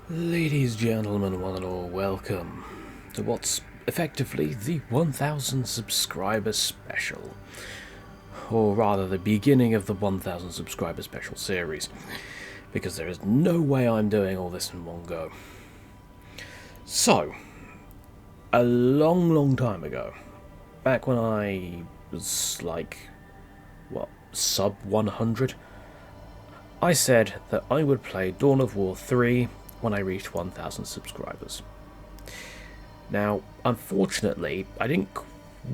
Ladies, gentlemen, one and all, welcome to what's effectively the 1000 subscriber special. Or rather, the beginning of the 1000 subscriber special series. Because there is no way I'm doing all this in one go. So, a long time ago, back when I was sub 100, I said that I would play Dawn of War 3 when I reached 1000 subscribers. Now, unfortunately, I didn't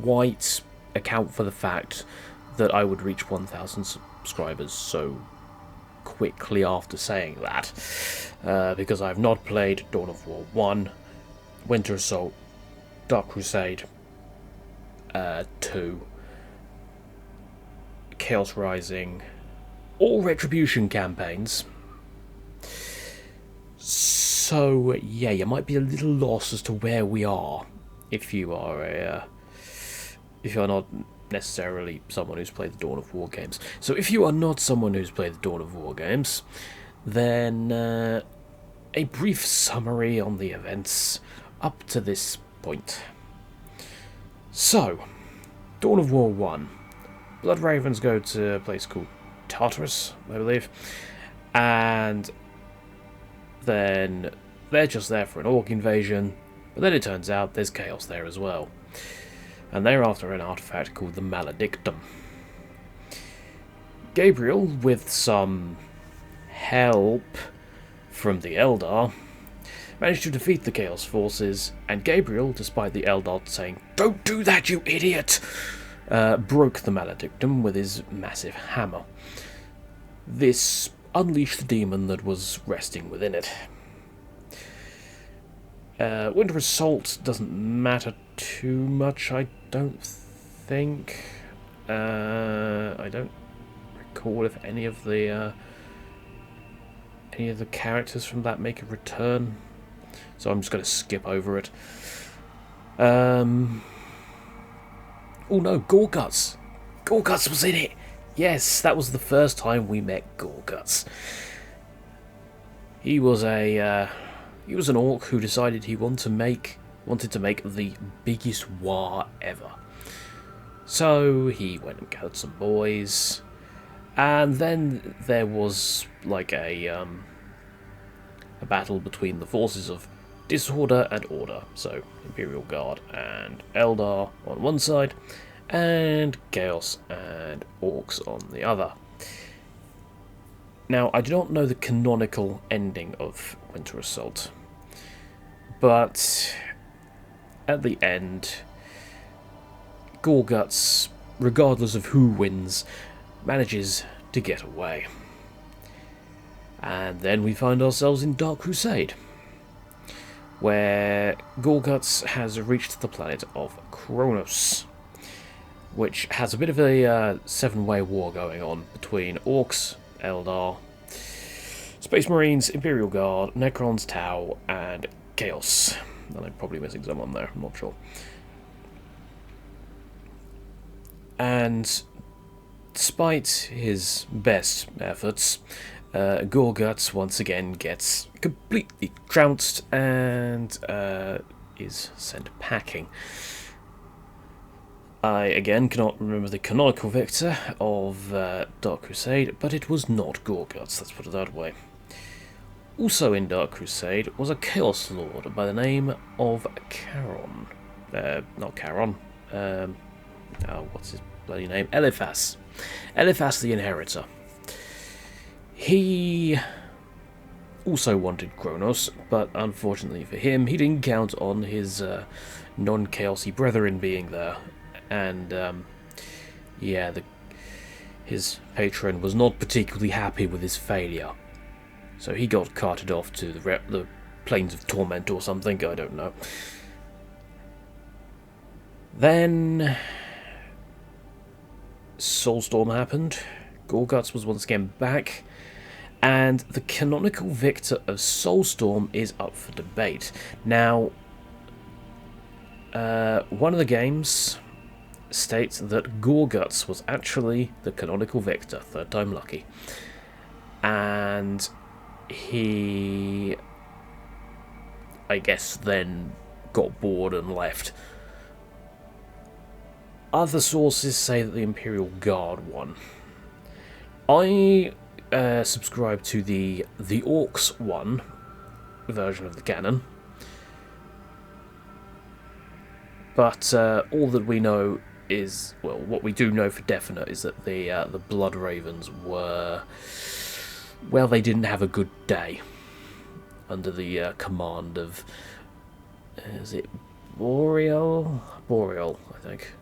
quite account for the fact that I would reach 1000 subscribers so quickly after saying that, because I have not played Dawn of War 1, Winter Assault, Dark Crusade 2, Chaos Rising, or Retribution campaigns. So yeah, you might be a little lost as to where we are if you are not necessarily someone who's played the Dawn of War games. So if you are not someone who's played the Dawn of War games, then a brief summary on the events up to this point. So, Dawn of War 1. Blood Ravens go to a place called Tartarus, I believe, and then they're just there for an orc invasion, but then it turns out there's chaos there as well. And they're after an artifact called the Maledictum. Gabriel, with some help from the Eldar, managed to defeat the Chaos forces, and Gabriel, despite the Eldar saying, "Don't do that, you idiot!" broke the Maledictum with his massive hammer. This unleashed the demon that was resting within it. Winter Assault doesn't matter too much, I don't think. I don't recall if any of the characters from that make a return, so I'm just going to skip over it. Oh no, Gorguts! Gorguts was in it! Yes, that was the first time we met Gorguts. He was an orc who decided he wanted to make the biggest war ever. So he went and gathered some boys, and then there was like a battle between the forces of Disorder and Order. So Imperial Guard and Eldar on one side, and Chaos and Orcs on the other. Now, I do not know the canonical ending of Winter Assault, but at the end, Gorguts, regardless of who wins, manages to get away. And then we find ourselves in Dark Crusade, where Gorguts has reached the planet of Kronos, which has a bit of a seven-way war going on between Orcs, Eldar, Space Marines, Imperial Guard, Necrons, Tau, and Chaos. And I'm probably missing someone there, I'm not sure. And despite his best efforts, Gorguts once again gets completely trounced and is sent packing. I again cannot remember the canonical victor of Dark Crusade, but it was not Gorguts, let's put it that way. Also in Dark Crusade was a Chaos Lord by the name of Charon. Not Charon. What's his bloody name? Eliphas. Eliphas the Inheritor. He also wanted Kronos, but unfortunately for him, he didn't count on his non-chaosy brethren being there. And, his patron was not particularly happy with his failure. So he got carted off to the Plains of Torment or something, I don't know. Then Soulstorm happened. Gorguts was once again back, and the canonical victor of Soulstorm is up for debate. Now, one of the games states that Gorguts was actually the canonical victor, third time lucky, and he I guess then got bored and left. Other sources say that the Imperial Guard won. I subscribe to the Orcs one version of the canon, but all that we know is, well, what we do know for definite is that the Blood Ravens were, well, they didn't have a good day under the command of, is it Boreal? Boreal, I think.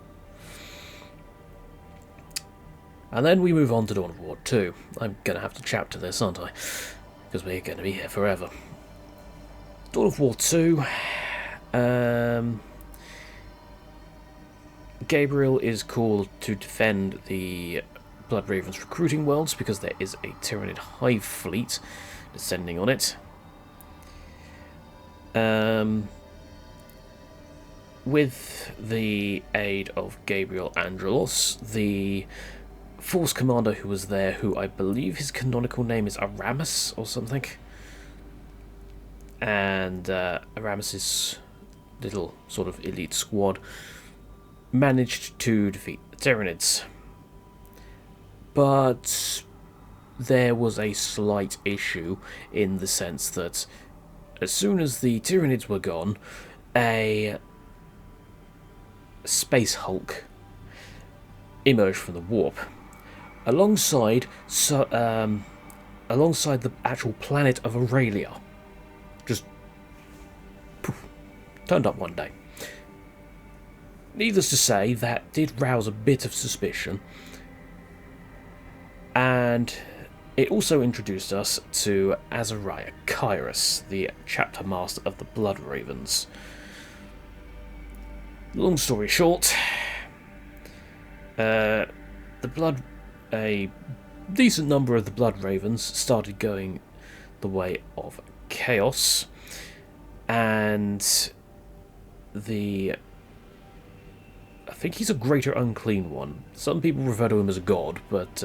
And then we move on to Dawn of War 2. I'm going to have to chapter this, aren't I? Because we're going to be here forever. Dawn of War 2. Gabriel is called to defend the Blood Ravens recruiting worlds because there is a Tyranid hive fleet descending on it. With the aid of Gabriel Angelos, the Force Commander who was there, who I believe his canonical name is Aramis or something, and Aramis's little sort of elite squad managed to defeat the Tyranids. But there was a slight issue in the sense that as soon as the Tyranids were gone, a Space Hulk emerged from the warp, alongside the actual planet of Aurelia. Just poof, turned up one day. Needless to say, that did rouse a bit of suspicion, and it also introduced us to Azariah Kairos, the chapter master of the Blood Ravens. Long story short, a decent number of the Blood Ravens started going the way of chaos, and I think he's a Greater Unclean One. Some people refer to him as a god, but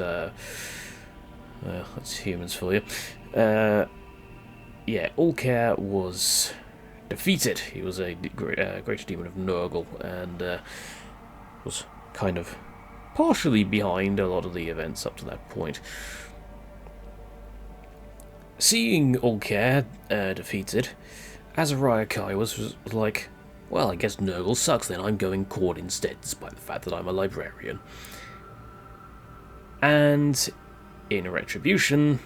that's humans for you. Yeah, Allcare was defeated. He was a Greater Demon of Nurgle, and was kind of partially behind a lot of the events up to that point. Seeing Allcare defeated, Azariah Kai was like, well, I guess Nurgle sucks then, I'm going Cord instead, despite the fact that I'm a librarian. And in retribution,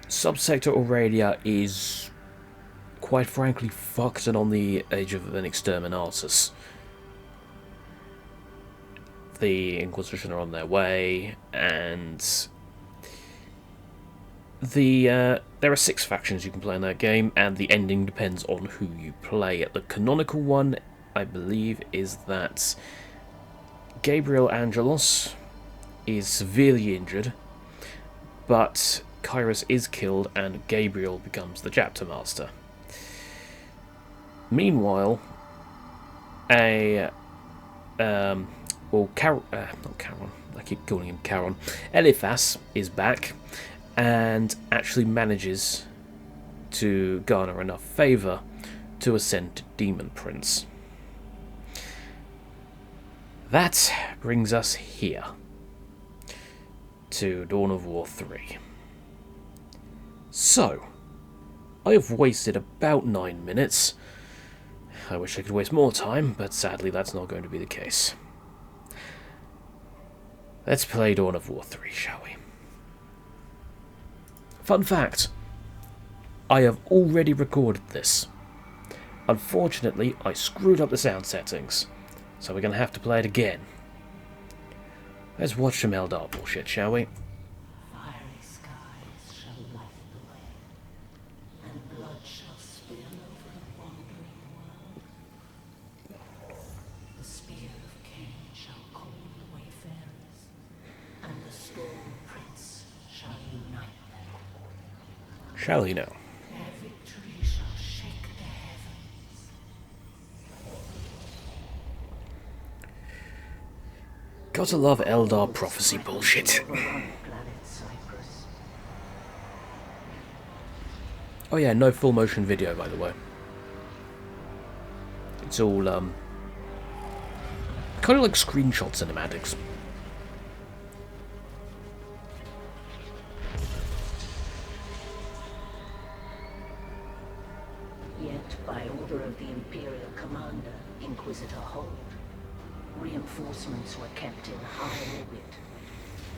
Subsector Aurelia is, quite frankly, fucked and on the edge of an exterminatus. The Inquisition are on their way, and there are 6 factions you can play in that game, and the ending depends on who you play. The canonical one, I believe, is that Gabriel Angelos is severely injured, but Kairos is killed and Gabriel becomes the chapter master. Meanwhile, not Charon, I keep calling him Charon, Eliphas is back and actually manages to garner enough favour to ascend to Demon Prince. That brings us here, to Dawn of War 3. So, I have wasted about 9 minutes. I wish I could waste more time, but sadly that's not going to be the case. Let's play Dawn of War 3, shall we? Fun fact, I have already recorded this. Unfortunately, I screwed up the sound settings, so we're going to have to play it again. Let's watch some Eldar bullshit, shall we? Fiery skies shall light the way, and blood shall spill over the wandering world. The spear of Cain shall call the wayfarers, and the storm prince shall unite them. Shall he now? Their victory shall shake the heavens. Gotta love Eldar prophecy bullshit. Oh yeah, no full motion video, by the way. It's all kind of like screenshot cinematics. Yet, by order of the Imperial Commander, Inquisitor Holt, reinforcements were kept in high orbit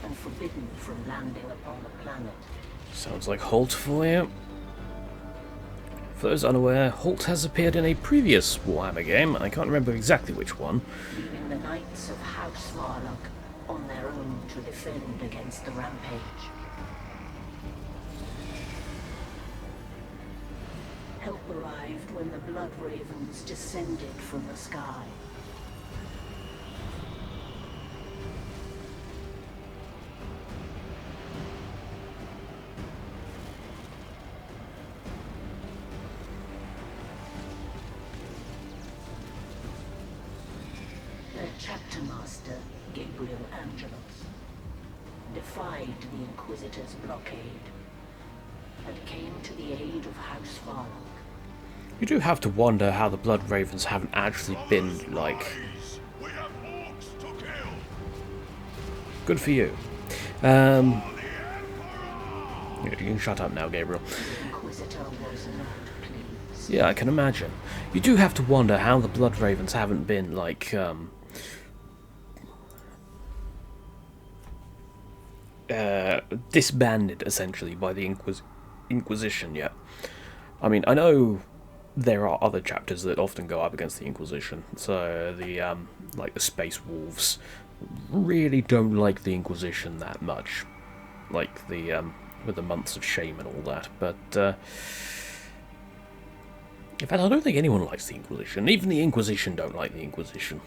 and forbidden from landing upon the planet. Sounds like Holt for you. For those unaware, Holt has appeared in a previous Warhammer game. I can't remember exactly which one. Leaving the Knights of House Varlock on their own to defend against the rampage. Help arrived when the Blood Ravens descended from the sky. Their chapter master, Gabriel Angelos, defied the Inquisitor's blockade and came to the aid of House Varlock. You do have to wonder how the Blood Ravens haven't actually been, like... Good for you. You can shut up now, Gabriel. Inquisitor was not pleased. Yeah, I can imagine. You do have to wonder how the Blood Ravens haven't been, like, disbanded, essentially, by the Inquisition yet. I mean, I know there are other chapters that often go up against the Inquisition, so the, like the Space Wolves really don't like the Inquisition that much. Like the, with the Months of Shame and all that, but, in fact, I don't think anyone likes the Inquisition. Even the Inquisition don't like the Inquisition.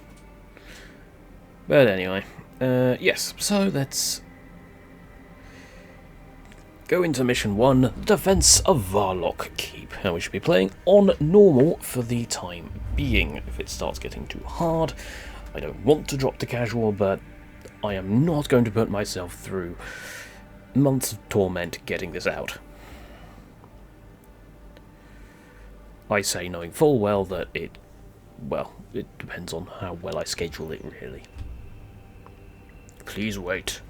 But anyway, yes, so let's go into Mission 1, Defense of Varlock Keep. And we should be playing on normal for the time being. If it starts getting too hard, I don't want to drop to casual, but I am not going to put myself through months of torment getting this out. I say knowing full well that it depends on how well I schedule it, really. Please wait.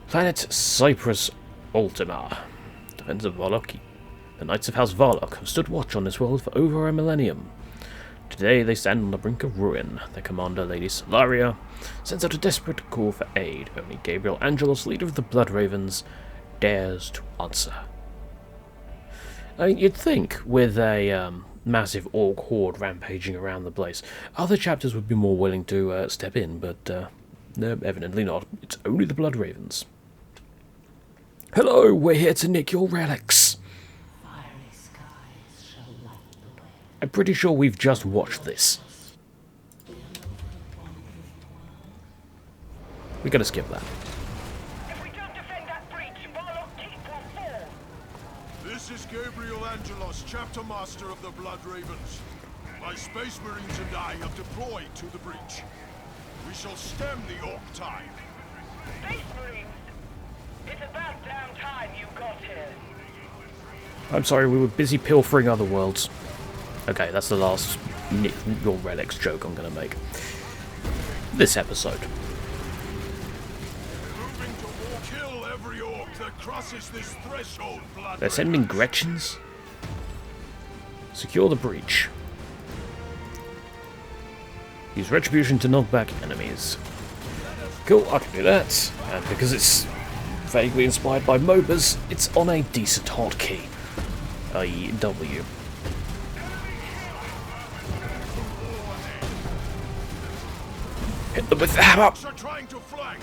Planet Cyprus Ultima. Defense of Varlock. The Knights of House Varlock have stood watch on this world for over a millennium. Today they stand on the brink of ruin. Their commander, Lady Solaria, sends out a desperate call for aid. Only Gabriel Angelos, leader of the Blood Ravens, dares to answer. I mean, you'd think with a massive orc horde rampaging around the place, other chapters would be more willing to step in, but no, evidently not. It's only the Blood Ravens. Hello, we're here to nick your relics. Fiery skies shall light the way. I'm pretty sure we've just watched this. We're gonna skip that. If we don't defend that breach, Varlock Keep will fall. This is Gabriel Angelos, Chapter Master of the Blood Ravens. My Space Marines and I have deployed to the breach. We shall stem the Orc tide. Space Marines! It's about damn time you got here. I'm sorry, we were busy pilfering other worlds. Okay, that's the last nick your relics joke I'm gonna make. This episode. Moving to kill every Orc that crosses this threshold, Blood They're sending Ravens. Gretchens? Secure the breach. Use retribution to knock back enemies. Cool, I can do that. And because it's vaguely inspired by MOBAs, it's on a decent hotkey. i.e. W. Hit them with the hammer! Orcs are trying to flank.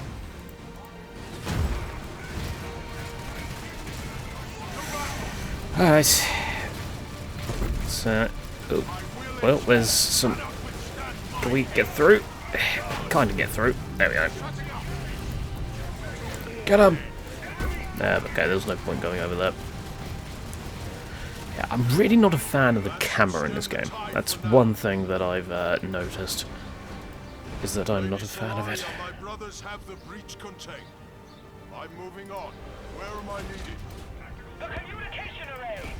Alright. So, oh, well, there's some... Can we get through? Kind of get through. There we go. Get him! Okay, there's no point going over there. Yeah, I'm really not a fan of the camera in this game. That's one thing that I've noticed, is that I'm not a fan of it. My brothers have the breach contained. I'm moving on. Where am I needed? The communication array!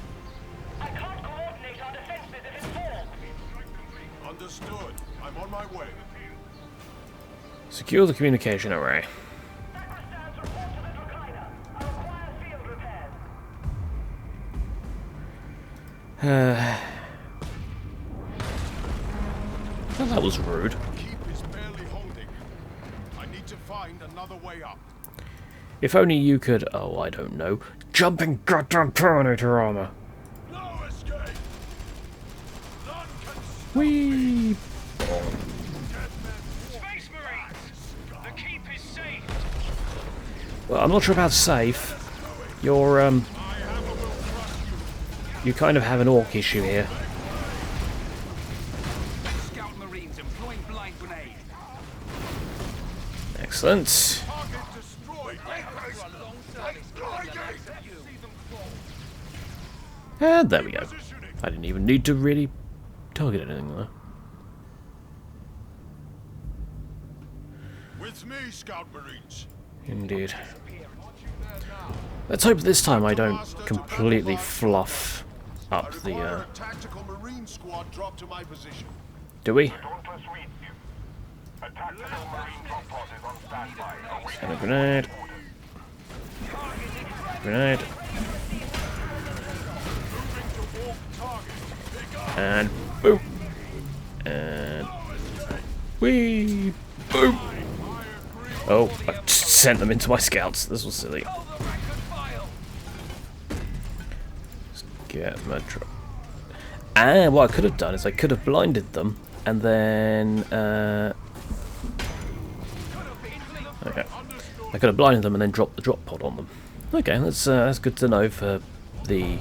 On my way. Secure the communication array. Sacristans report to the Dracaena. I require field repairs. Well, that was rude. Keep is barely holding. I need to find another way up. If only you could, oh, I don't know, jumping goddamn Terminator armor. No escape. None can stop Whee! Space Marines! The keep is safe! Well, I'm not sure about safe. You're, you kind of have an orc issue here. Scout Marines employing blind grenade. Excellent. target destroyed. And there we go. I didn't even need to really target anything there. With me, Scout Marines. Indeed. Let's hope this time I don't completely fluff up the, A tactical Marine squad drop to my position. do we? Dauntless reads you. A tactical Marine drop pod is on standby. And a grenade. Grenade. And boom. And whee! Boom! Oh, I just sent them into my scouts. This was silly. Let's get my drop. And what I could have done is I could have blinded them and then okay. I could have blinded them and then dropped the drop pod on them. Okay, that's good to know for the.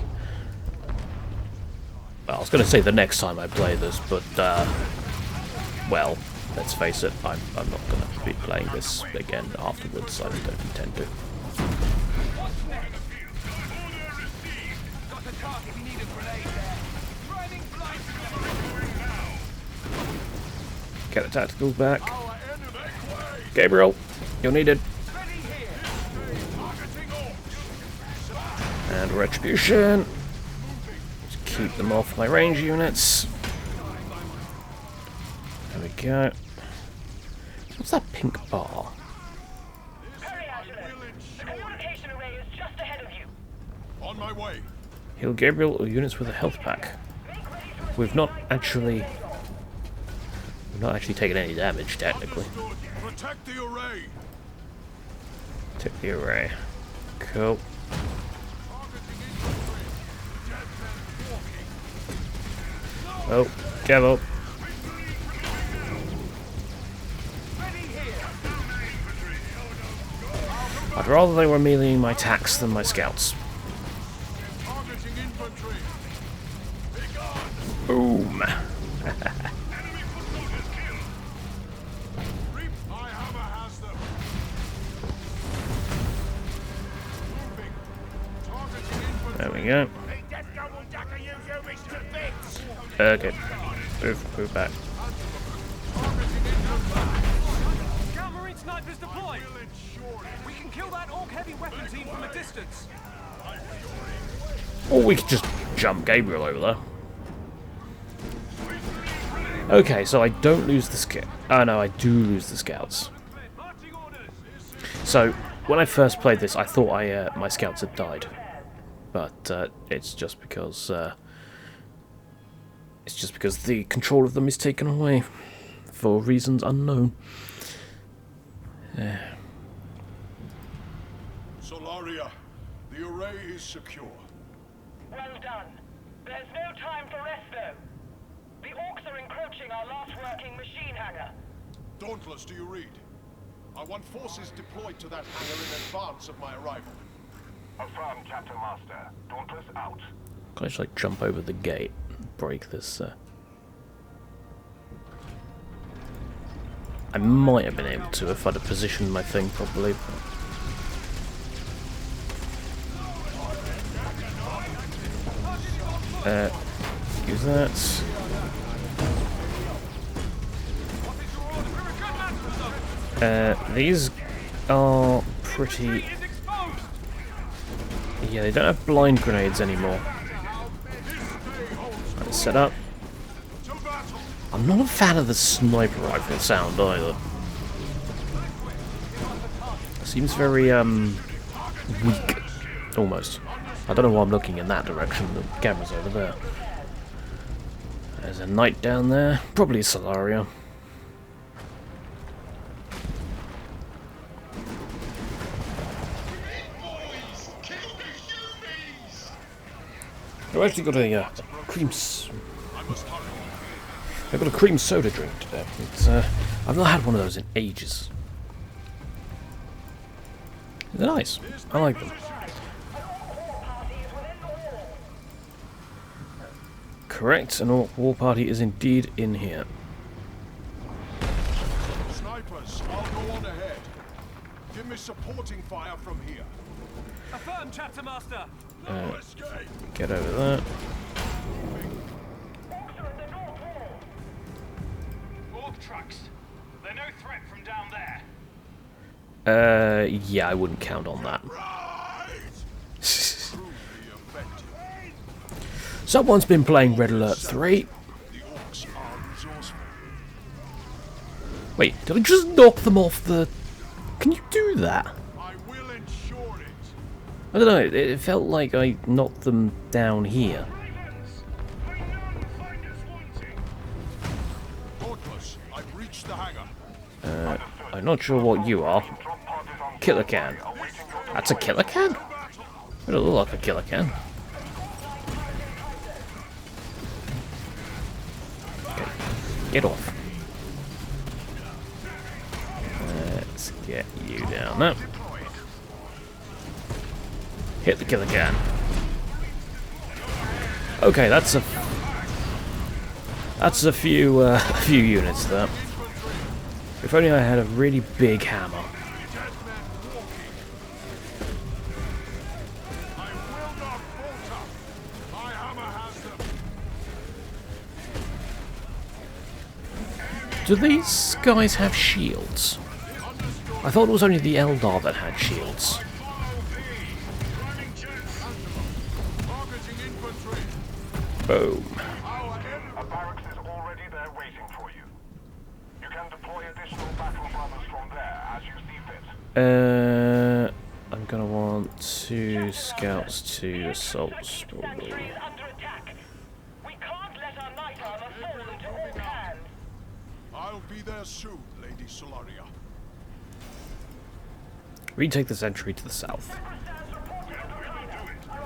Well, I was going to say the next time I play this, but well, let's face it, I'm not going to be playing this again afterwards. I don't intend to. Got a target, we need a grenade there. Driving blind Get the tacticals back. Gabriel, you're needed. And retribution. Just keep them off my range units. There we go. What's that pink bar? Hurry, Angela. The communication array is just ahead of you. On my way. Heal Gabriel or units with a health pack. We've not actually taken any damage technically. Protect the array. Take the array. Cool. Oh, careful. I'd rather they were meleeing my attacks than my scouts. Targeting infantry. Boom. Reap. My hammer has them. Moving. Targeting infantry. There we go. Okay. Move back. Scout Marine snipers deployed. We can kill that orc heavy weapon team from a distance. Or we could just jump Gabriel over there. Okay, so I don't lose the scout. Oh no, I do lose the scouts. So when I first played this, I thought my scouts had died, but it's just because the control of them is taken away for reasons unknown. Solaria, the array is secure. Well done. There's no time for rest, though. The orcs are encroaching our last working machine hangar. Dauntless, do you read? I want forces deployed to that hangar in advance of my arrival. Affirm, Captain Master. Dauntless out. Can I just like jump over the gate, and break this? I might have been able to if I'd have positioned my thing properly. Use that. These are pretty. Yeah, they don't have blind grenades anymore. Right, set up. To battle! I'm not a fan of the sniper rifle sound either. Seems very weak, almost. I don't know why I'm looking in that direction. The camera's over there. There's a knight down there, probably a Solaria. I've actually got a cream. I've got a cream soda drink today. It's I've not had one of those in ages. They're nice. I like them. Correct, an orc war party is indeed in here. Snipers, I'll go on ahead. Give me supporting fire from here. Affirm, Chapter Master. No escape. Get over there. Orc trucks. They're no threat from down there. Yeah, I wouldn't count on that. Right. Truly effective. Someone's been playing Red Alert 3. The orcs are resourceful. Wait, did I just knock them off the... Can you do that? I will ensure it. I don't know, it felt like I knocked them down here. Dauntless, I've reached the hangar. I'm not sure what you are. Killer can. That's a killer can? It doesn't look like a killer can. Okay, get off. Let's get you down there. Hit the killer can. Okay, that's a few units there. If only I had a really big hammer. I will not falter. My hammer has them. Do these guys have shields? I thought it was only the Eldar that had shields. Targeting infantry. Boom. A barracks is already there waiting for you. You can deploy additional battle brothers from there as you see fit. I'm gonna want 2 scouts to assault. Sanctuary is under attack. We can't let our knight armor fall into orc hands. I'll be there soon, Lady Solaria. Retake the sentry to the south.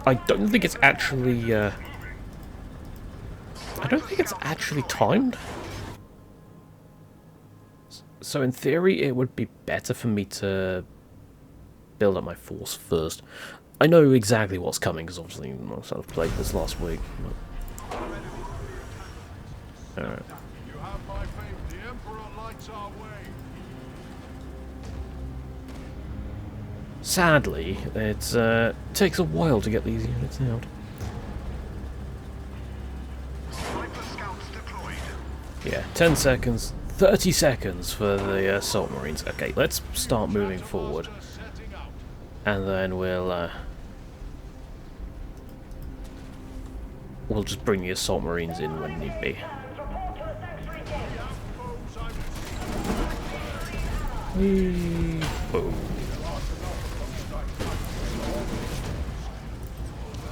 I don't think it's actually. I don't think it's actually timed. So in theory, it would be better for me to build up my force first. I know exactly what's coming because obviously I sort of played this last week. Alright. You have my faith. The Emperor lights our way. Sadly, it takes a while to get these units out. Sniper scouts deployed. Yeah, 10 seconds, 30 seconds for the assault marines. Okay, let's start moving forward. Setting out. And then we'll just bring the assault marines in when need be. Whee! Boom.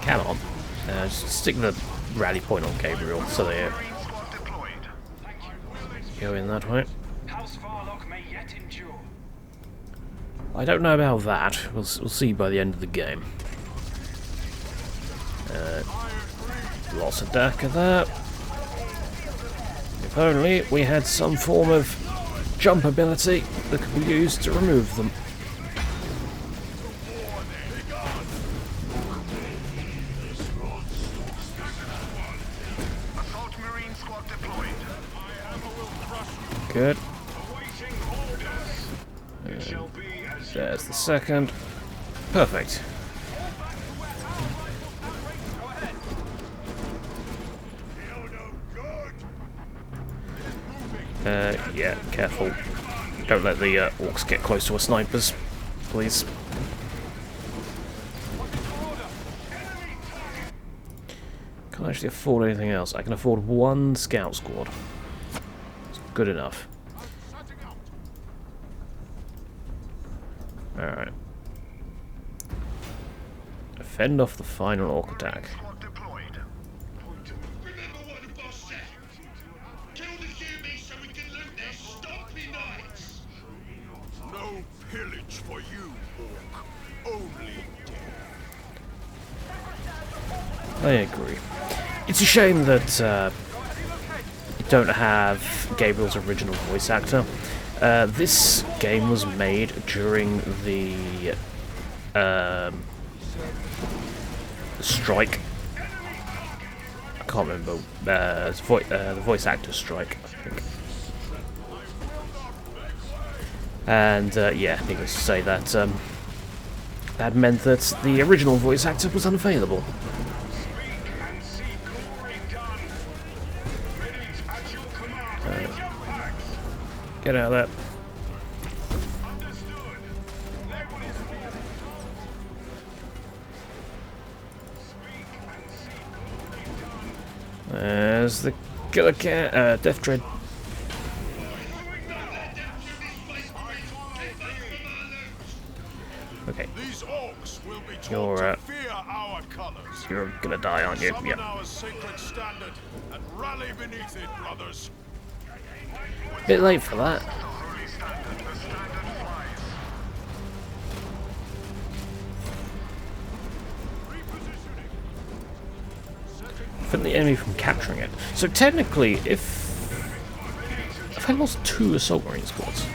Come on. Just stick the rally point on Gabriel so they Marine squad deployed. go in that way. House Varlock may yet endure. I don't know about that. We'll see by the end of the game. Lots of Daka there. If only we had some form of jump ability that could be used to remove them. Assault Marine squad deployed. Good. Awaiting orders. It shall be as There's the second. Perfect. Yeah, careful. Don't let the orcs get close to our snipers, please. Can't actually afford anything else. I can afford 1 scout squad. good enough. Alright. Fend off the final orc attack. Squad deployed. Remember what the boss said. Kill the humans so we can loot their stompy knights. No pillage for you, orc. Only death. I agree. It's a shame that you don't have Gabriel's original voice actor. This game was made during the strike. I can't remember. The voice actor strike, I think. And yeah, needless to say that that meant that the original voice actor was unavailable. Get out of there. There's the killer cat, Death Dread. Okay. These orcs will be taught You're, to fear our colors. You're gonna die, aren't you? Summon Yeah. our sacred standard and rally beneath it, brothers. Bit late for that. Holy standard, the standard flies. Prevent the enemy from capturing it. So technically, if I lost 2 assault marine squads,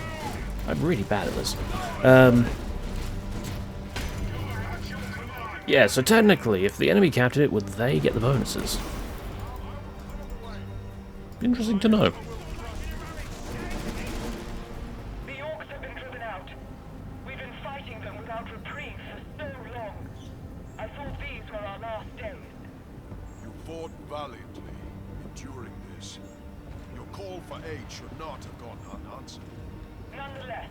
I'm really bad at this. Yeah, so technically, if the enemy captured it, would they get the bonuses? Interesting to know. The orcs have been driven out. We've been fighting them without reprieve for so long. I thought these were our last days. You fought valiantly, enduring this. Your call for aid should not have gone unanswered. Nonetheless,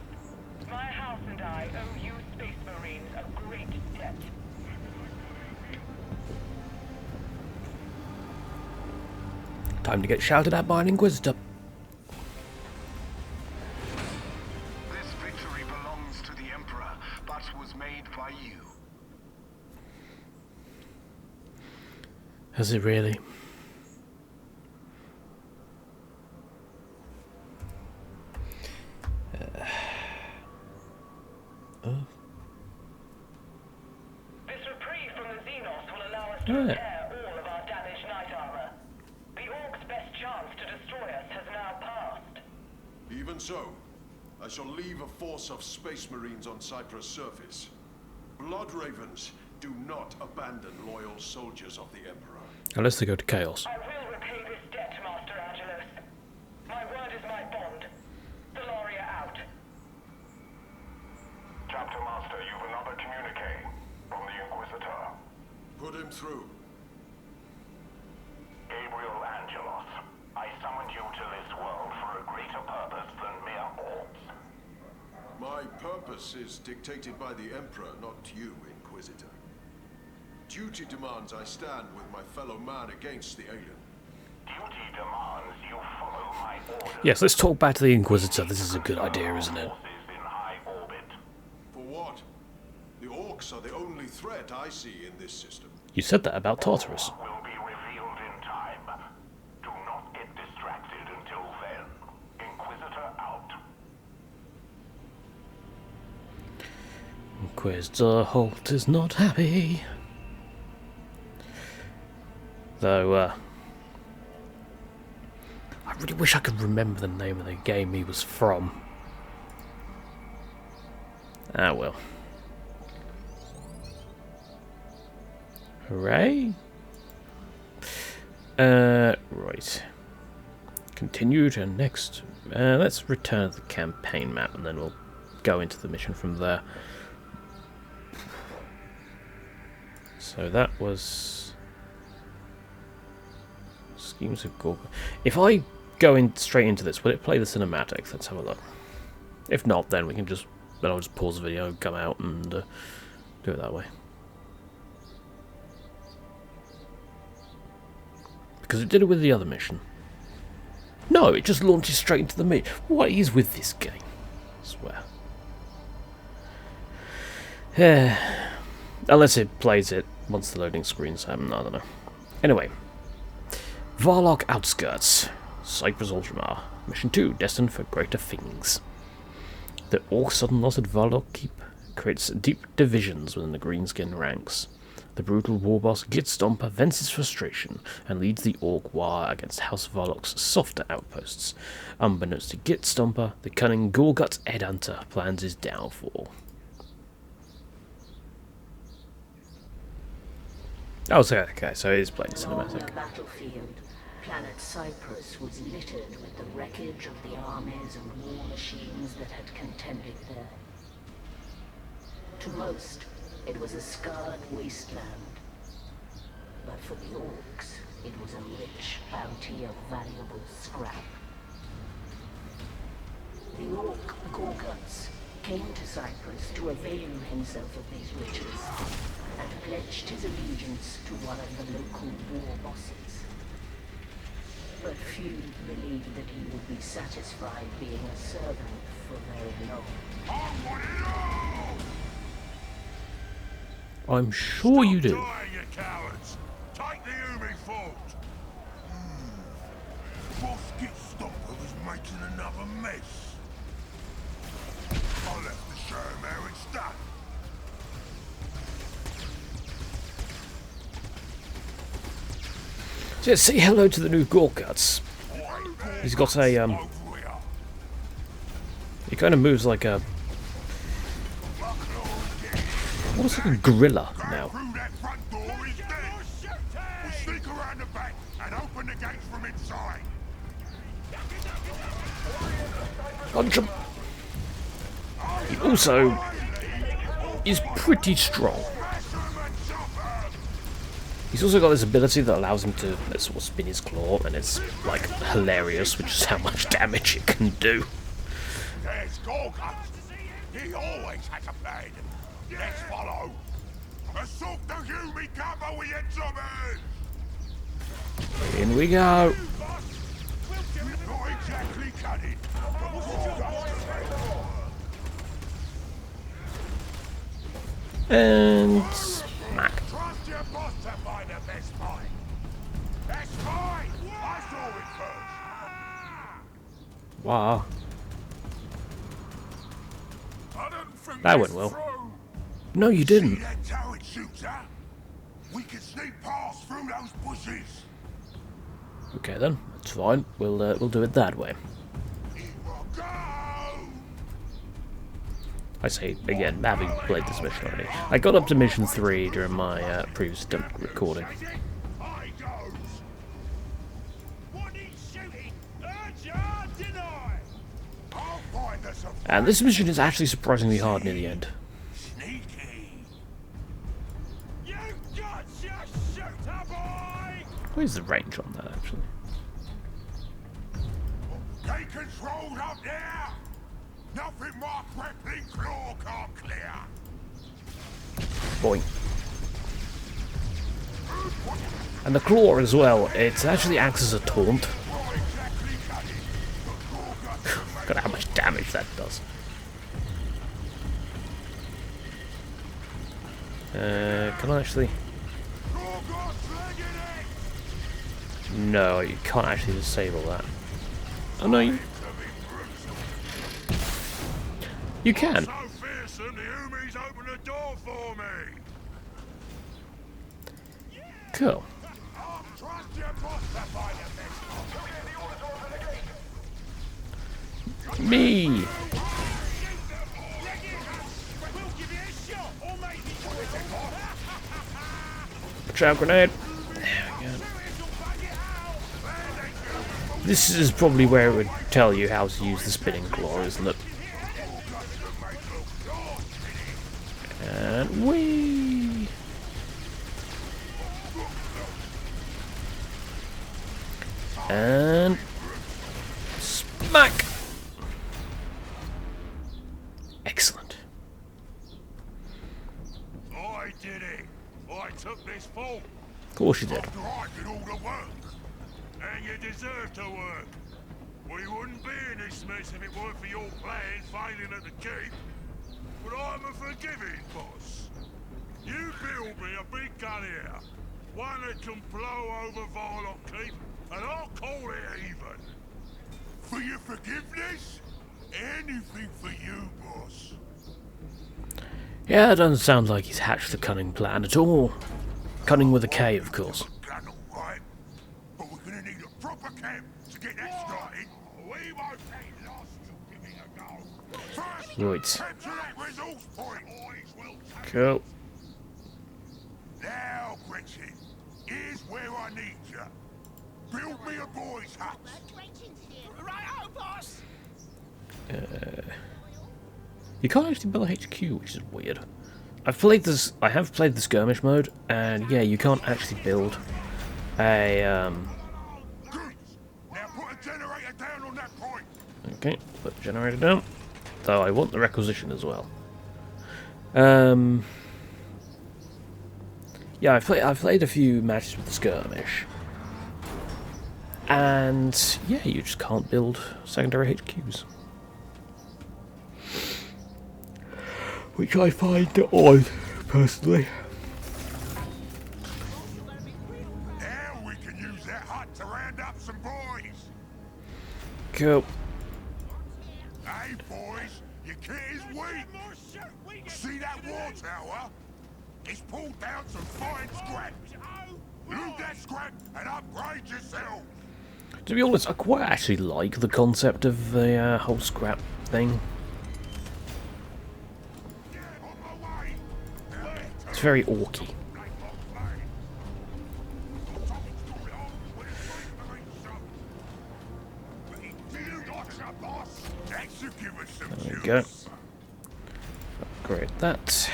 my house and I owe you Space Marines a great debt. Time to get shouted at by an Inquisitor. This victory belongs to the Emperor, but was made by you. Has it really? This reprieve from the Xenos will allow us to repair all of our damaged knight armor. The orcs' best chance to destroy us has now passed. Even so, I shall leave a force of space marines on Cyprus' surface. Blood Ravens do not abandon loyal soldiers of the Emperor. Unless they go to Chaos. I will repay this debt, Master Angelos. My word is my bond. Delaria out. Chapter Master, you've another communique from the Inquisitor. Put him through. Gabriel Angelos, I summoned you to this world for a greater purpose than mere orbs. My purpose is dictated by the Emperor, not you, Inquisitor. Duty demands I stand with my fellow man against the alien. Duty demands you follow my orders. Yes, let's talk back to the Inquisitor. This is a good idea, isn't it? Forces in high orbit. For what? The orcs are the only threat I see in this system. You said that about Tartarus. Will be revealed in time. Do not get distracted until then. Inquisitor out. Inquisitor Holt is not happy. Though, I really wish I could remember the name of the game he was from. Ah well. Hooray! Right. Continue to next. Let's return to the campaign map and then we'll go into the mission from there. So that was Schemes of Gorgon. If I go in straight into this, will it play the cinematics? Let's have a look. If not, then we can just I'll just pause the video, come out, and do it that way. Because it did it with the other mission. No, it just launches straight into the meat. What is with this game? I swear. Unless it plays it once the loading screen's I don't know. Anyway. Varlock Outskirts. Cyprus Ultramar. Mission 2, destined for greater things. The Orc sudden loss at Varlock Keep creates deep divisions within the greenskin ranks. The brutal war boss Gitstomper vents his frustration and leads the Orc war against House Varlock's softer outposts. Unbeknownst to Gitstomper, the cunning Gorgut's headhunter plans his downfall. Oh, okay, so it is playing On the cinematic. battlefield, planet Cyprus was littered with the wreckage of the armies and war machines that had contended there. To most, it was a scarred wasteland. But for the Orcs, it was a rich bounty of valuable scrap. The Orc Gorguts came to Cyprus to avail himself of these riches, and pledged his allegiance to one of the local war bosses. But few believed that he would be satisfied being a servant for very long. I'm sure you do. Die, you cowards! Take the Umi fort! Boss Gitstomper was making another mess. I'll have to show him how it's done. So yeah, say hello to the new Gorguts. He's got a he kind of moves like a almost like a gorilla now. Through that front door is dead. We sneak around the back and open the gates from inside. Punch him. He also is pretty strong. He's also got this ability that allows him to sort of spin his claw, and it's like hilarious, which is how much damage it can do. There's Gorgut. He always has a plan. Let's follow. Assault the Umi cover with your drummers. In we go. Not exactly cunning. And smack. Trust your boss to find the best fight. That's fine. I saw it first. Wow. I don't think That went this well. through. No, you See didn't. that turret shooter? We can sneak past through those bushes. Okay then, that's fine. We'll do it that way. It will go. I say again, having played this mission already. I got up to mission 3 during my previous recording. I goes. What is shooting? Urge deny. I'll find us a And this mission is actually surprisingly hard near the end. sneaky. You got your shooter, boy. Where's the range on that actually? Take control up there. Nothing my grappling claw can't clear. Boing. And the claw as well, it actually acts as a taunt. Look at how much damage that does. Can I actually... No, you can't actually disable that. Oh no, you can. So fearsome, the Umi's opened the door for me. Cool. I'll trust your boss to find the best. Me. We'll give you a shot, or maybe Trap grenade. There we go. This is probably where it would tell you how to use the spinning claw, isn't it? And whee! And smack! Excellent. I did it. I took this fault. Of course you did. After I did all the work. And you deserve to work. We wouldn't be in this mess if it weren't for your plan failing at the keep. But I'm a forgiving boss. You build me a big gun here. One that can blow over Varlock Keep, and I'll call it even. For your forgiveness? Anything for you, boss. Yeah, it doesn't sound like he's hatched the cunning plan at all. Cunning with a K, of course. Gun all right, but we're gonna need a proper camp to get that started. We won't get lost to give it a go. First, Right. capture that resource point. Boys will take Cool. Now, Gretchen, here's where I need you. Build me a boy's hut. Right, boss! You can't actually build a HQ, which is weird. I have played the skirmish mode, and yeah, you can't actually build a Good. Now put a generator down on that point. Okay, put the generator down. Though I want the requisition as well. Yeah, I've played a few matches with the skirmish, and yeah, you just can't build secondary HQs, which I find odd, personally. Now we can use that hut to round up some boys. Cool. Hey, boys, your kit is weak. See that war tower? It's pulled down some fine scrap. Loot that scrap and upgrade yourself. To be honest, I quite actually like the concept of the whole scrap thing. On my way. It's very orky. That should give us some There we juice. go. Upgrade that.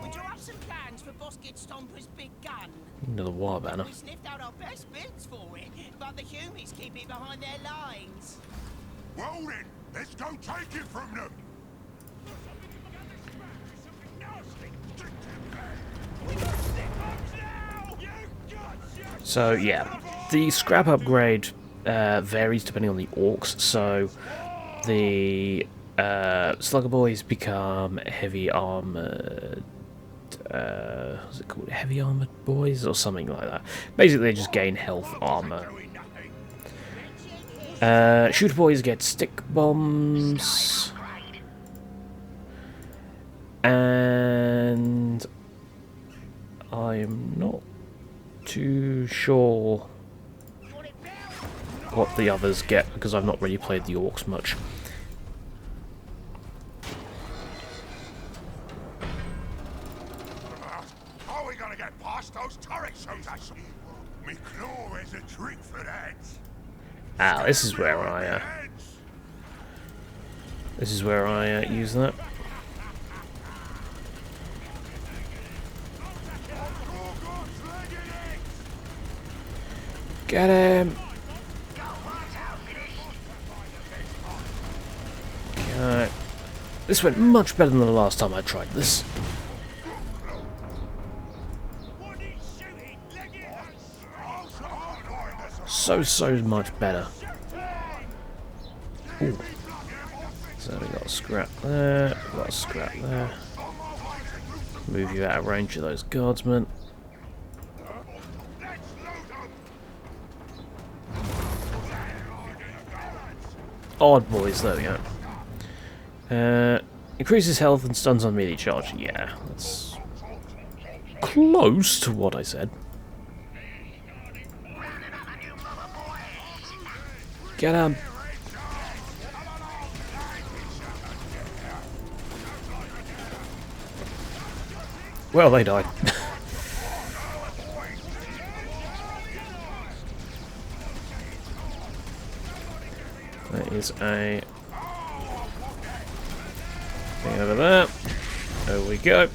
Would you have some cans for Bosket Stomper's big gun? Another war banner. We sniffed out our best bits for it, but the Humies keep it behind their lines. Well then, let's go take it from them. So yeah, the scrap upgrade varies depending on the orcs. So the Slugger Boys become heavy armored. What's it called? Heavy armored boys or something like that. Basically, they just gain health armor. Shooter Boys get stick bombs, and I'm not too sure what the others get because I've not really played the orcs much. How are we gonna get past those turret shooters? Me claw is a trick for that. Ah, this is where I use that. Get him! Okay. This went much better than the last time I tried this. So much better. Ooh. So we got a scrap there, we got a scrap there. Move you out of range of those guardsmen. Odd boys, there we go. Increases health and stuns on melee charge. Yeah, that's close to what I said. Get him! Well, they died. There is a thing over there. There we go.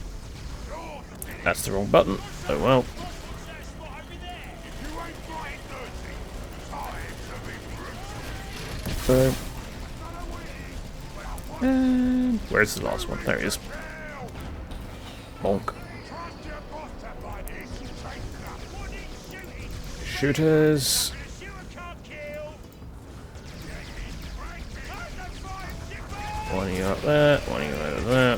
That's the wrong button. Oh well. Boom. And where's the last one? There he is. Bonk. Shooters. One of you up there. One of you over there.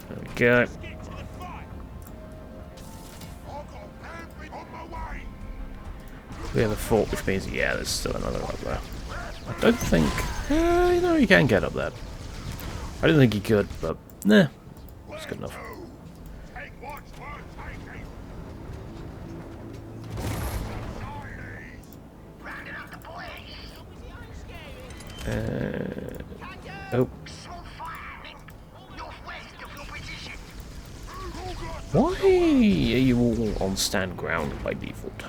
There we go. We have a fort, which means, yeah, there's still another up there. I don't think... you know, you can get up there. I didn't think you could, but nah, it's good enough. Oh. Why are you all on stand ground by default?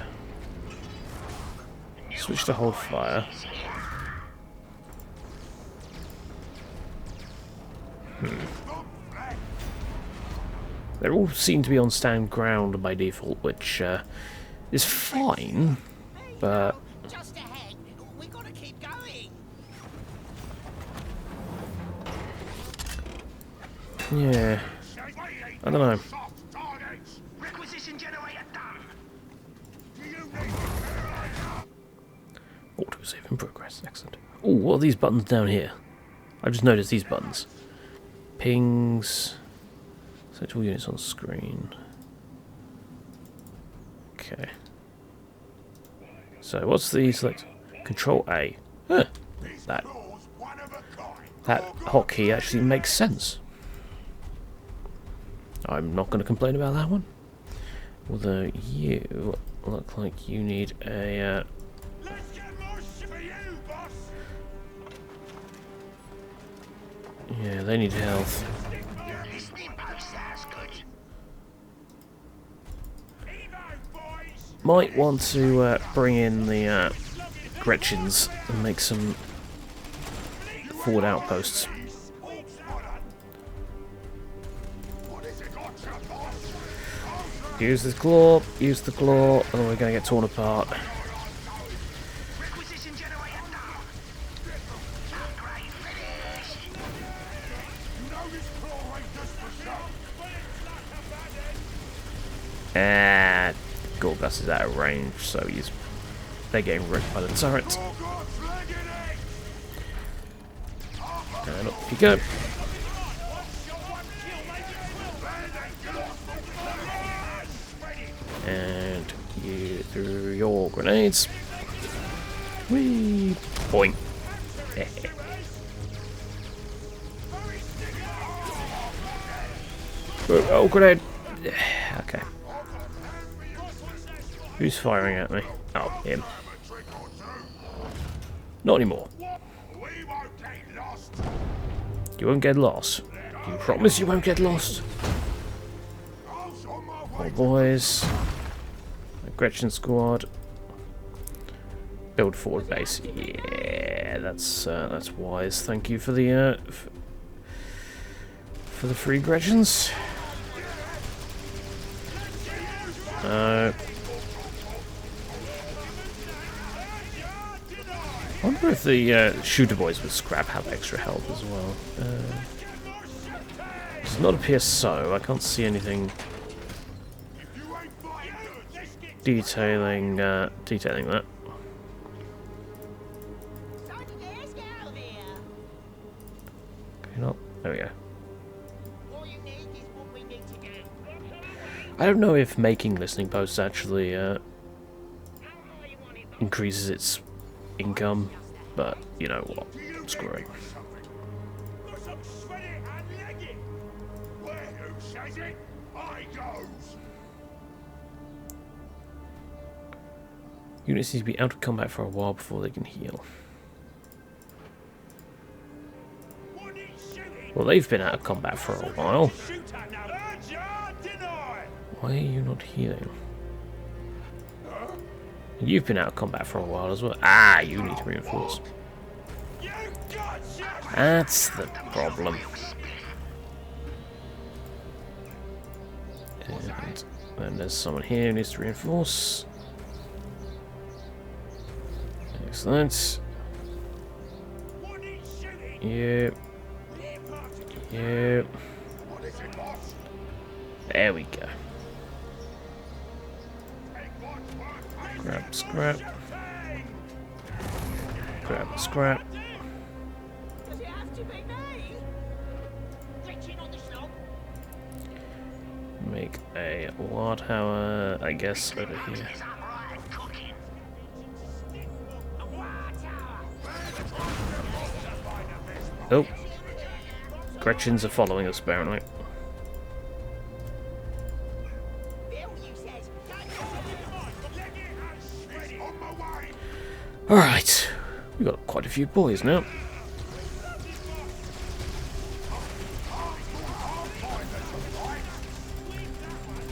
Switch to hold fire. They all seem to be on stand ground by default, which is fine, but Just ahead. We gotta keep going. yeah, I don't know. Requisition generator done. Auto save in progress. Excellent. Oh, what are these buttons down here? I just noticed these buttons. Pings. Select all units on screen. Okay. So what's the select? Control A. Huh. That hotkey actually makes sense. I'm not going to complain about that one. Although you look like you need a. Let's get more shit for you, boss. Yeah, they need health. Listening post sounds good. Evo, boys. Might want to bring in the Gretchens and make some forward outposts. What is it, gotcha, boss? Use the claw, and we're going to get torn apart. Requisition generator down. Upgrade finished. You know this claw ain't just for show. Gorgas is out of range, so they're getting wrecked by the turret. And up you go. And you threw your grenades. Whee! Boing. Oh, grenade! Okay. Who's firing at me? Oh, him. Not anymore. You won't get lost. You promise you won't get lost? Oh, boys. Gretchen squad. Build forward base. Yeah, that's wise. Thank you for the for the free Gretchens. I wonder if the shooter boys with scrap have extra health as well. Does not appear so. I can't see anything detailing that. Okay, no, there we go. I don't know if making listening posts actually increases its income, but you know what? Screw it. Units need to be out of combat for a while before they can heal. Well, they've been out of combat for a while. Why are you not healing? You've been out of combat for a while as well. Ah, you need to reinforce. That's the problem. And then there's someone here who needs to reinforce. Excellent. Yep. Yep. There we go. Grab scrap. Grab scrap. a water tower, I guess, over here. Oh. Gretchens are following us, apparently. Alright. We've got quite a few boys now.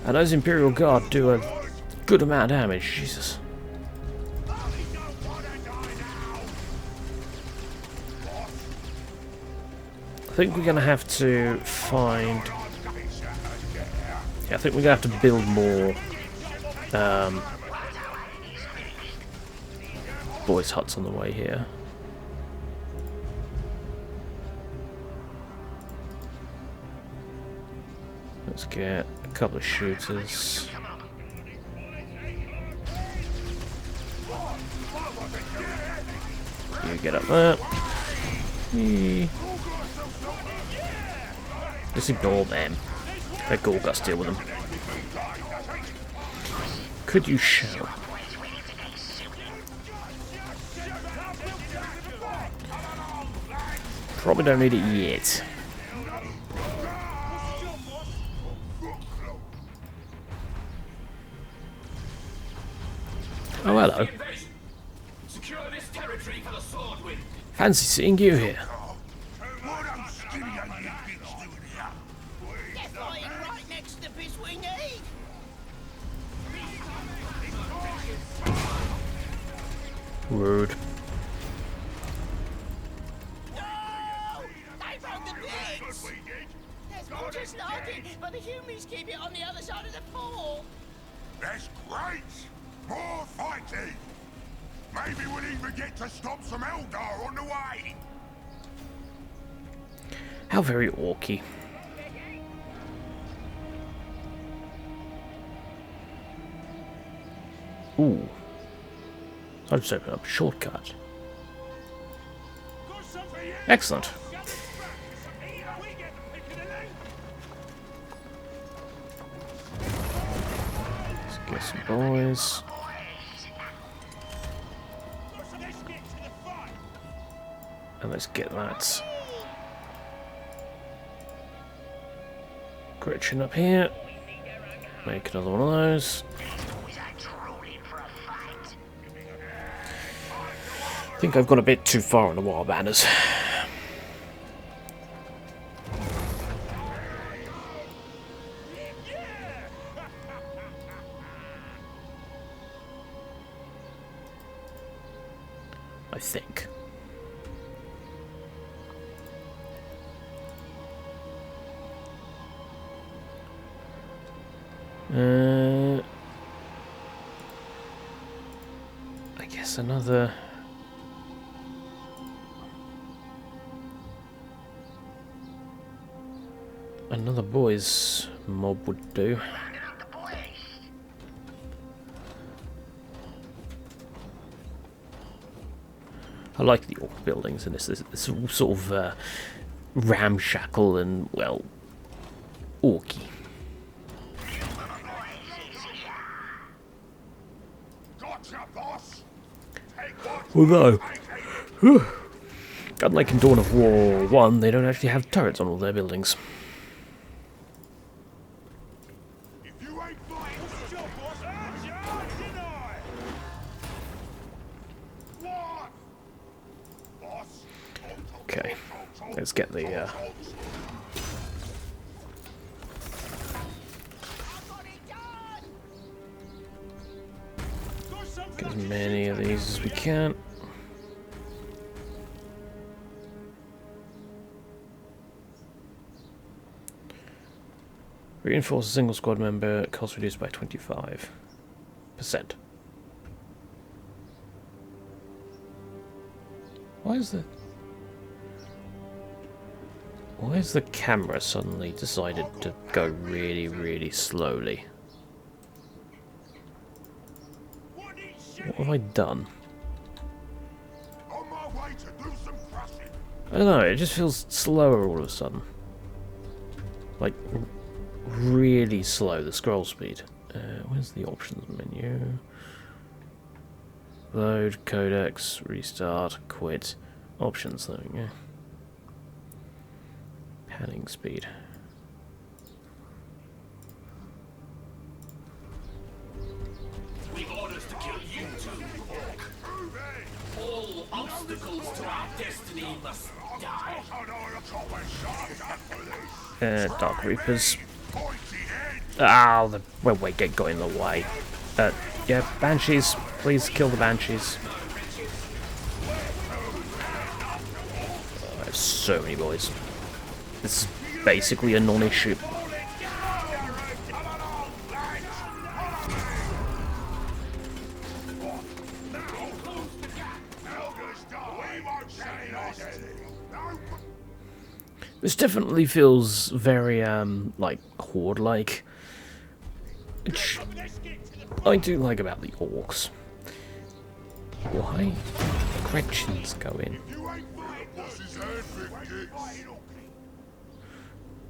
And those Imperial Guard do a good amount of damage, Jesus. I think we're going to have to find... Yeah, I think we're going to have to build more boys' huts on the way here. Let's get a couple of shooters. You get up there. Just ignore them. Let Gorgus deal with them. Could you shout? Probably don't need it yet. Oh, hello. Fancy seeing you here. Right next to the bits we need. Rude. No! They broke the bits! There's more just loaded, but the humans keep it on the other side of the fort. That's great! More fighting! Maybe we'll even get to stop some Eldar on the way! How very orky. Ooh. I'll just open up a shortcut. Excellent. Let's get some boys. And let's get that. Gretchen up here. Make another one of those. I think I've gone a bit too far on the wall banners. I think. I guess another boys mob would do. I like the orc buildings in this. It's all sort of ramshackle and, well, orky. Although, unlike in Dawn of War 1, they don't actually have turrets on all their buildings. Okay, let's get the get as many of these as we can. Reinforce a single squad member, cost reduced by 25%. Why is the camera suddenly decided to go really, really slowly? What have I done? I don't know, it just feels slower all of a sudden. Like, really slow, the scroll speed. Where's the options menu? Load, codex, restart, quit. Options, there we go. Panning speed. We've orders to kill you too, Orc. All obstacles to our destiny must die. Dark Reapers. Ah, well, wait, got in the way. Yeah, Banshees. Please kill the Banshees. Oh, I have so many boys. This is basically a non-issue. This definitely feels very, like, horde-like. Which I do like about the orcs. Why? Gretchens go in.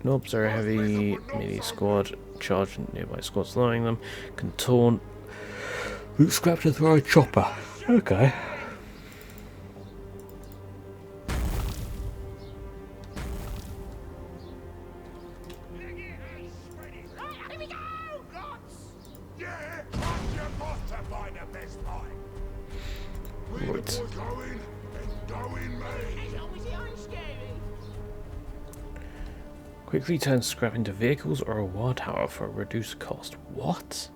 Knobs are a heavy melee squad. Charge nearby squad, slowing them. Can taunt. Loot scrap to throw a chopper. Okay. Right. Quickly turn scrap into vehicles or a war tower for a reduced cost. What?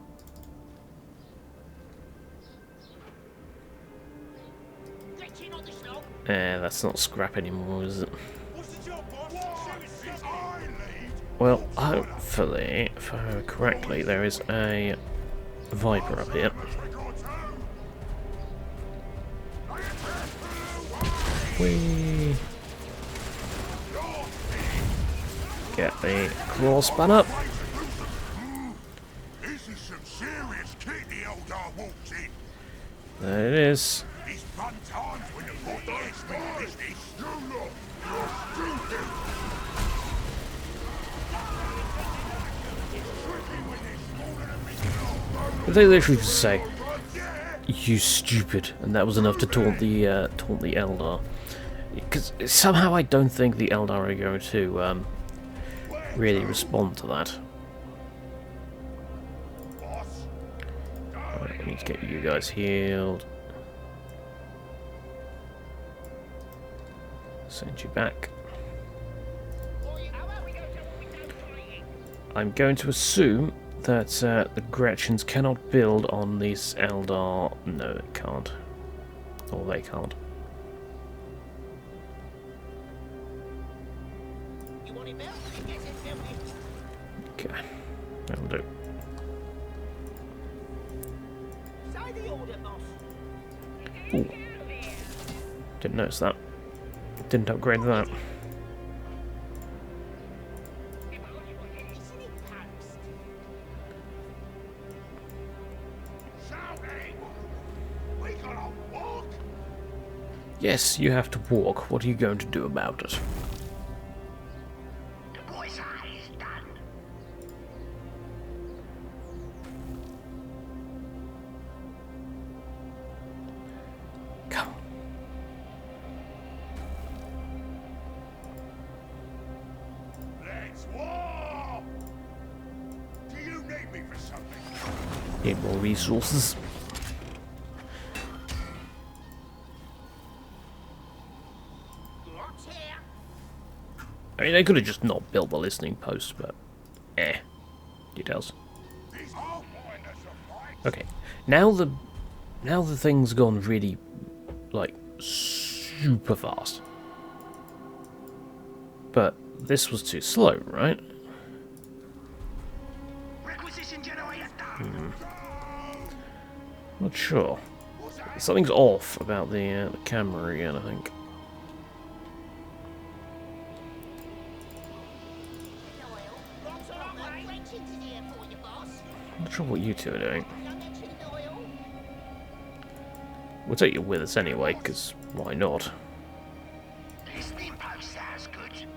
That's not scrap anymore, is it? Well, hopefully, if I remember correctly, there is a Viper up here. Whee! Get the claw spun up. This is some serious kit the Eldar walks in. There it is. These fun times when the boy gets me business. You lot, you're stupid. But they literally just say, "You stupid," and that was enough to taunt the Eldar. Because somehow I don't think the Eldar are going to really respond to that. Right, I need to get you guys healed. Send you back. I'm going to assume that the Gretchens cannot build on these Eldar. No, they can't. Or they can't. Okay, that'll do. Ooh. Didn't notice that. Didn't upgrade that. Yes, you have to walk. What are you going to do about it? Come. Let's war. Do you need me for something? Need more resources. I mean, they could have just not built the listening post, but details. Okay, now the thing's gone really, like, super fast. But this was too slow, right? Not sure. Something's off about the camera again, I think. Not sure what you two are doing. We'll take you with us anyway, because why not? Listening post sounds good.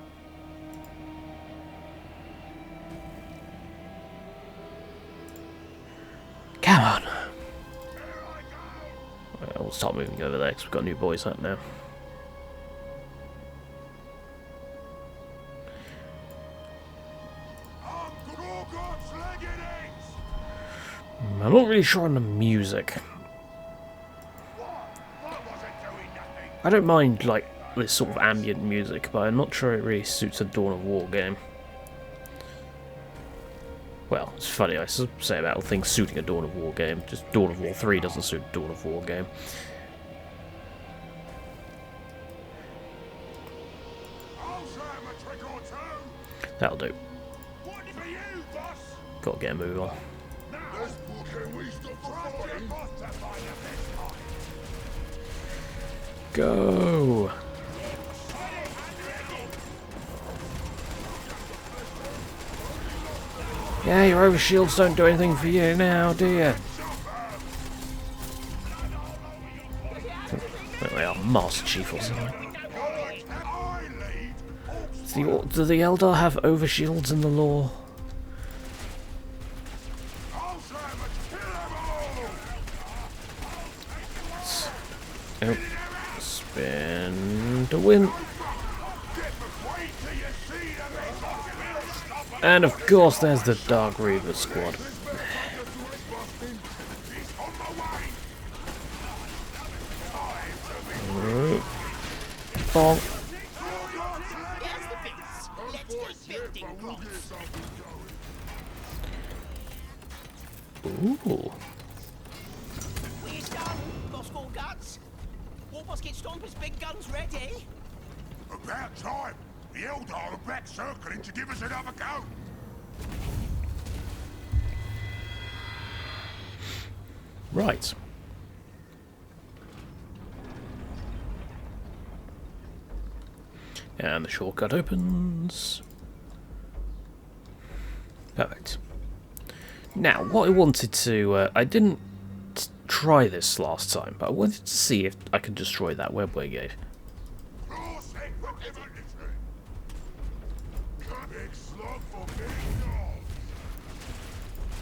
Come on. Right, we'll start moving over there because we've got new boys up now. I'm not really sure on the music. I don't mind like this sort of ambient music, but I'm not sure it really suits a Dawn of War game. Well, it's funny I say about things suiting a Dawn of War game, just Dawn of War 3 doesn't suit a Dawn of War game. That'll do. Gotta get a move on. Go! Yeah, your overshields don't do anything for you now, do you? Well, they are Master Chief or something. Do the Eldar have overshields in the lore? Oh. Spin to win. And of course there's the Dark Reaver squad. Bonk. Ooh. Big guns ready. About time. The Eldar are back circling to give us another go. Right. And the shortcut opens. Perfect. Now, what I wanted to... I didn't try this last time, but I wanted to see if I could destroy that webway gate.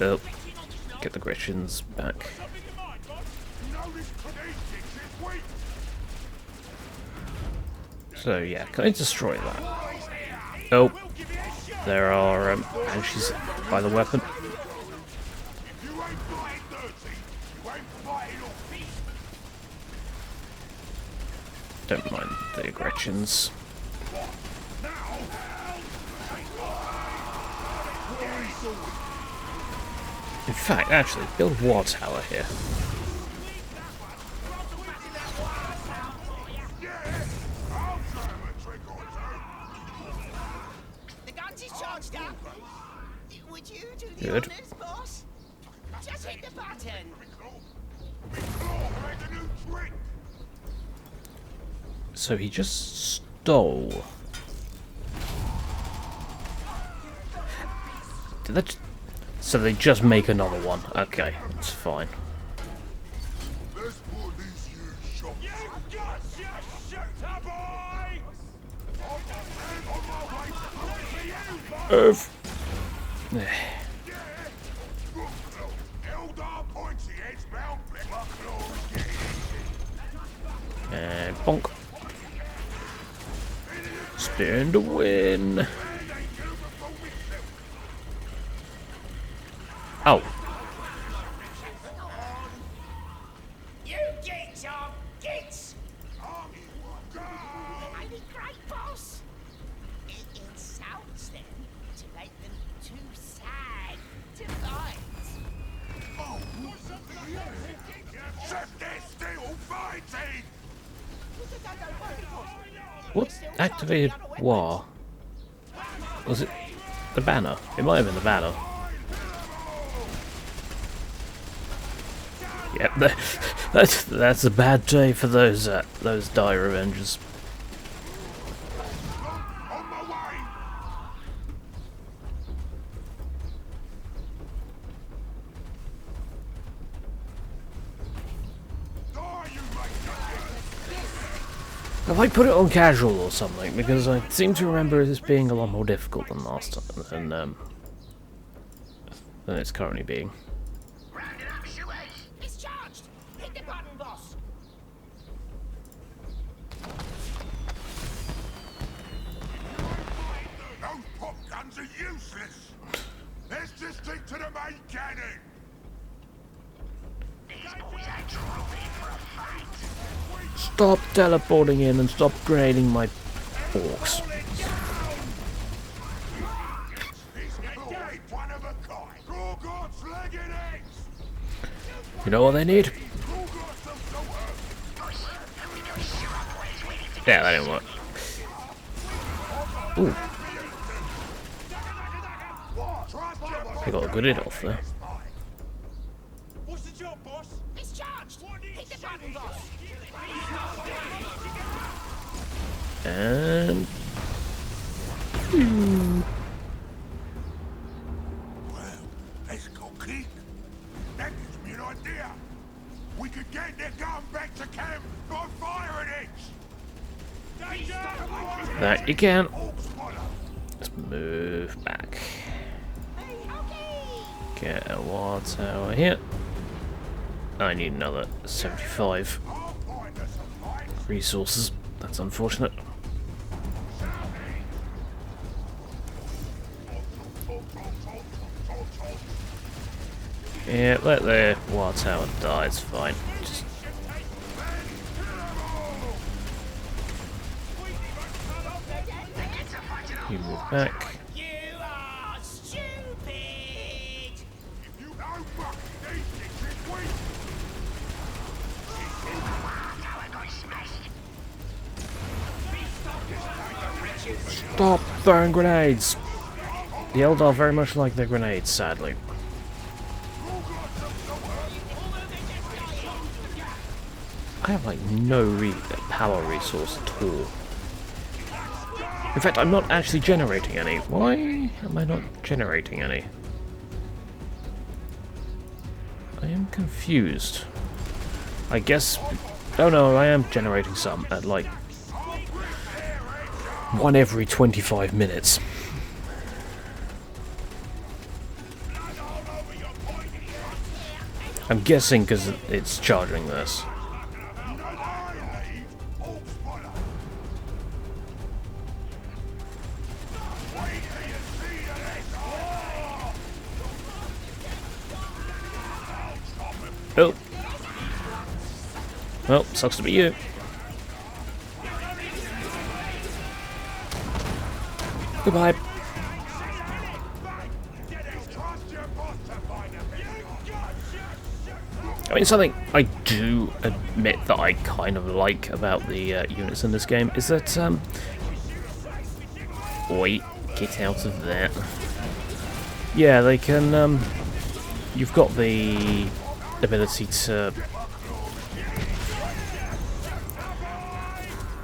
Oh, get the Gretchens back. So yeah, can I destroy that? Oh, there are banshees by the weapon. Don't mind the Gretchens. In fact, actually, build War Tower here. The guns is charged up. Would you do the Good. honors, boss? Just hit the button. So he just stole. Did that? So they just make another one. Okay, it's fine. Earth. And bonk. Spin to win. Oh. You get your gits. Ain't it great, boss? It insults them to make them too sad to fight. Set their still fighting! What activated war? Was it the banner? It might have been the banner. Yep, that's a bad day for those dire Avengers. Have I put it on casual or something? Because I seem to remember this being a lot more difficult than last time, than it's currently being. Round it up, shoot Hit the button, boss. Those pop guns are useless. Let's just stick to the main cannon. Stop teleporting in and stop grading my orcs. One of a kind. Gorgot's leg and eggs. You know what they need? Yeah, that didn't work. Ooh. He got a good hit off there. What's the job, boss? It's charged. Hit the button, boss. And... Well, let's go kick. That gives me an idea. We could get the gun back to camp by firing it. that you can. Let's move back. Get a water tower here. I need another 75 resources. That's unfortunate. Yeah, let the water tower die, it's fine. Just you move back. You are stupid. You know fucking these things is weak. Stop throwing grenades! The Eldar very much like their grenades, sadly. I have like no power resource at all. In fact, I'm not actually generating any. Why am I not generating any? I am confused. I guess... Oh no, I am generating some at like... 1 every 25 minutes. I'm guessing because it's charging this. Oh. Well, sucks to be you. Goodbye. I mean, something I do admit that I kind of like about the units in this game is that, wait, get out of there. Yeah, they can, you've got the ability to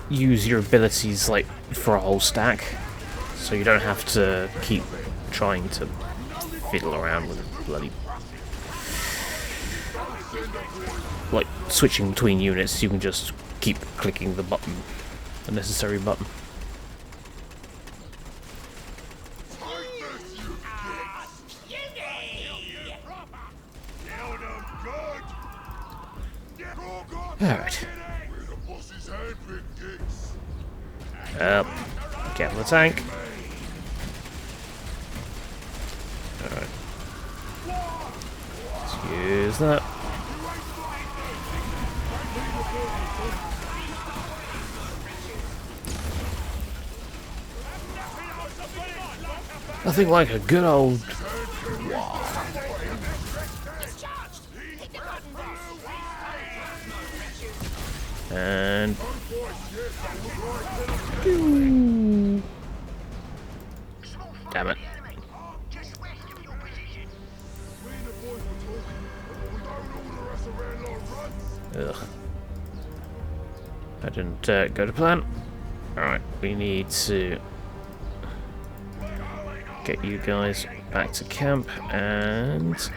use your abilities, like, for a whole stack, so you don't have to keep trying to fiddle around with a bloody... like, switching between units, you can just keep clicking the button, the necessary button. Alright. Get on the tank. Alright. Let's use that. Nothing like a good old... And... Damn it. Ugh. That didn't go to plan. Alright, we need to get you guys back to camp and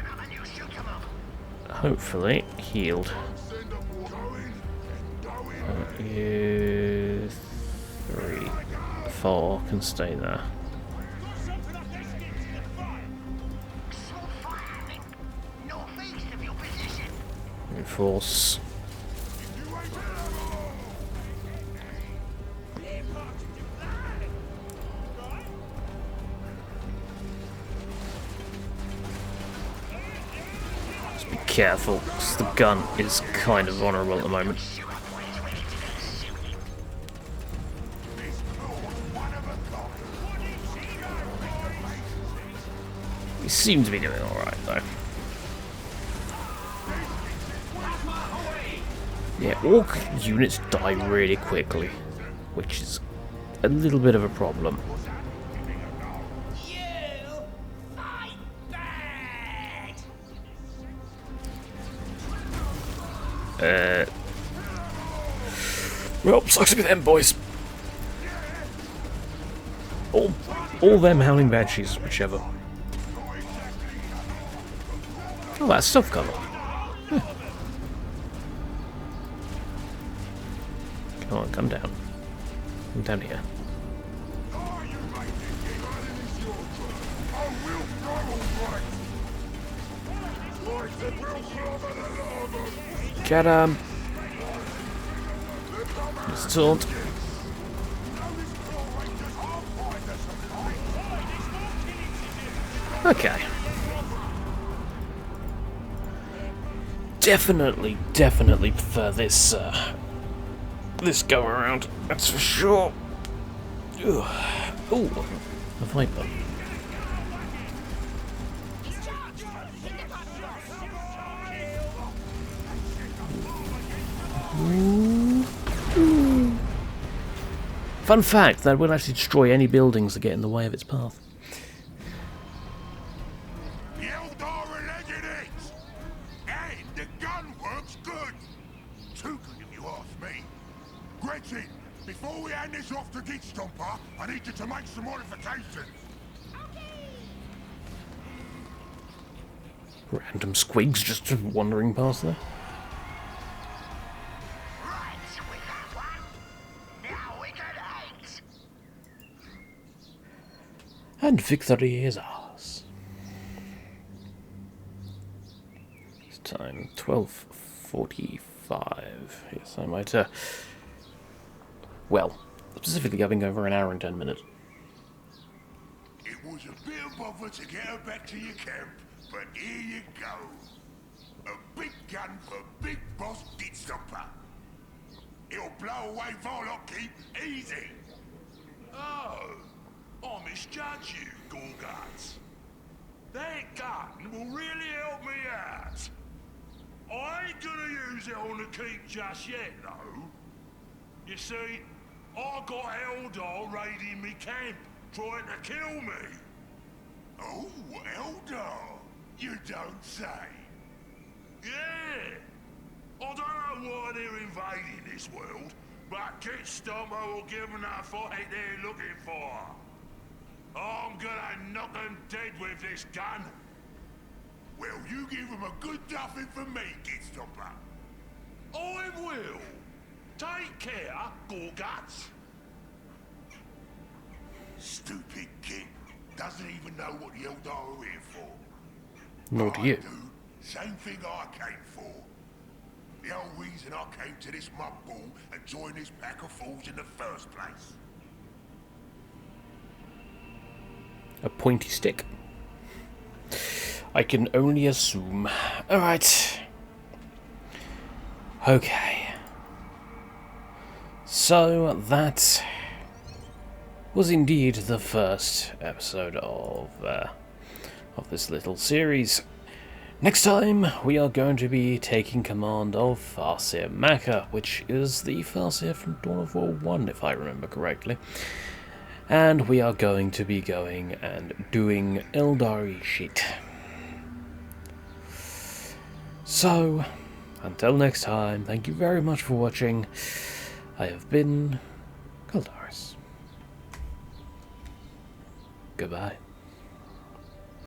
hopefully healed. You 3, 4 can stay there. Reinforce. Just be careful, because the gun is kind of vulnerable at the moment. We seem to be doing alright though. Yeah, orc units die really quickly, which is a little bit of a problem. You fight bad. Well, sucks to be them, boys. All them howling banshees, whichever. Oh, that's stealth cover. Huh. Come on, come down. Come down here. Get him! Let's taunt. Okay. Definitely prefer this this go around. That's for sure. Ooh, a viper. Fun fact, that will actually destroy any buildings that get in the way of its path. The Eldar alleged it! And the gun works good! Too good if you ask me. Gretchen, before we hand this off to Git Stomper, I need you to make some modifications. Random squigs just wandering past there. And victory is ours. It's time 12:45. Yes, I might. Well, specifically, I've been going for an hour and 10 minutes. It was a bit of bother to get her back to your camp, but here you go. A big gun for Big Boss Git Stomper. It'll blow away Vorlock Keep easy. Oh. I misjudged you, Gorguts. That gun will really help me out. I ain't gonna use it on the keep just yet, though. You see, I got Eldar raiding me camp, trying to kill me. Oh, Eldar? You don't say. Yeah. I don't know why they're invading this world, but Git Stomper will give them that fight they're looking for. I'm gonna knock them dead with this gun. Well, you give them a good duffing for me, Git Stomper. I will. Take care, Gorguts. Stupid kid. Doesn't even know what the Eldar are here for. Nor do you. Do. Same thing I came for. The whole reason I came to this mud ball and joined this pack of fools in the first place. A pointy stick. I can only assume. Alright. Okay. So that was indeed the first episode of this little series. Next time we are going to be taking command of Farseer Maka, which is the Farseer from Dawn of War 1, if I remember correctly. And we are going to be going and doing Eldari shit. So, until next time, thank you very much for watching. I have been Caldaris. Goodbye.